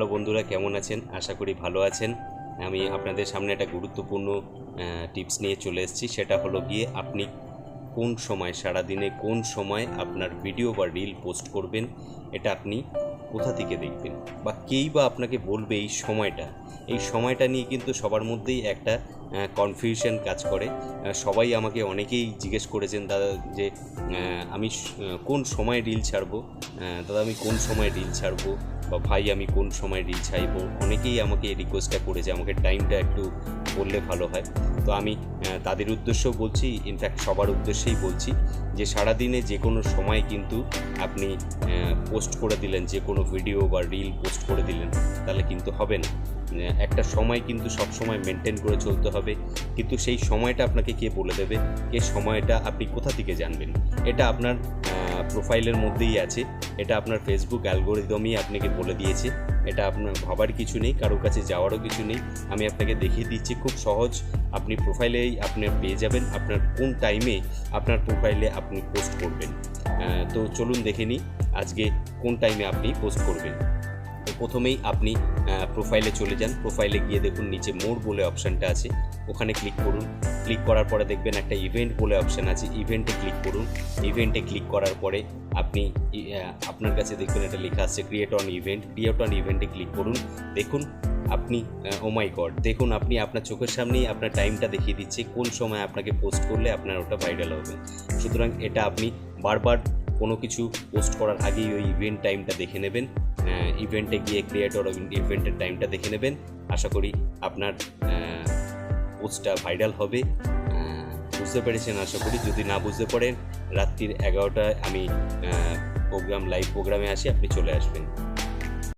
Hello বন্ধুরা, কেমন আছেন? আশা করি ভালো আছেন। আমি আপনাদের সামনে একটা গুরুত্বপূর্ণ টিপস নিয়ে চলে এসেছি। সেটা হলো গিয়ে আপনি কোন সময়, সারাদিনে কোন সময় আপনার ভিডিও বা রিল পোস্ট করবেন, এটা আপনি কোথা থেকে দেখবেন বা কেই বা আপনাকে বলবে এই সময়টা নিয়ে কিন্তু সবার মধ্যেই একটা কনফিউশন কাজ করে। সবাই আমাকে অনেকেই জিজ্ঞেস করেছেন, দাদা যে আমি কোন সময় রিল ছাড়বো, দাদা আমি কোন সময় রিল ছাড়বো, বা ভাই আমি কোন সময় রিল ছাড়বো। অনেকেই আমাকে রিকোয়েস্টটা করেছে, আমাকে টাইমটা একটু বললে ভালো হয়। তো আমি তাদের উদ্দেশ্যেও বলছি, ইনফ্যাক্ট সবার উদ্দেশ্যেই বলছি যে সারাদিনে যে কোনো সময় কিন্তু আপনি পোস্ট করে দিলেন, যে কোনো ভিডিও বা রিল পোস্ট করে দিলেন, তাহলে কিন্তু হবে না। একটা সময় কিন্তু সব সময় মেনটেন করে চলতে হবে, কিন্তু সেই সময়টা আপনাকে কে বলে দেবে, সময়টা আপনি কোথা থেকে জানবেন? এটা আপনার প্রোফাইলের মধ্যেই আছে, এটা আপনার ফেসবুক অ্যালগোরিদমই আপনাকে বলে দিয়েছে। এটা আপনার ভাবার কিছু নেই, কারোর কাছে যাওয়ারও কিছু নেই। আমি আপনাকে দেখিয়ে দিচ্ছি, খুব সহজ। আপনি প্রোফাইলেই আপনি পেয়ে যাবেন আপনার কোন টাইমে আপনার প্রোফাইলে আপনি পোস্ট করবেন। তো চলুন দেখে নিই আজকে কোন টাইমে আপনি পোস্ট করবেন। তো প্রথমেই আপনি প্রোফাইলে চলে যান। প্রোফাইলে গিয়ে দেখুন নিচে মোর বলে অপশানটা আছে, ওখানে ক্লিক করুন। ক্লিক করার পরে দেখবেন একটা ইভেন্ট বলে অপশান আছে, ইভেন্টে ক্লিক করুন। ইভেন্টে ক্লিক করার পরে আপনি আপনার কাছে দেখবেন এটা লেখা আছে create on event. Create on ইভেন্টে ক্লিক করুন। দেখুন আপনি ও মাই গড, দেখুন আপনি আপনার চোখের সামনেই আপনার টাইমটা দেখিয়ে দিচ্ছে কোন সময় আপনাকে পোস্ট করলে আপনার ওটা ভাইরাল হবে। সুতরাং এটা আপনি বারবার কোনো কিছু পোস্ট করার আগেই ওই ইভেন্ট টাইমটা দেখে নেবেন। ইভেন্টে গিয়ে ক্রিয়েটর ইভেন্টের টাইমটা দেখে নেবেন। আশা করি আপনার পোস্টটা ভাইরাল হবে। বুঝতে পেরেছেন আশা করি। যদি না বুঝতে পারেন, রাত্রির 11টায় আমি লাইভ প্রোগ্রামে আসি, আপনি চলে আসবেন।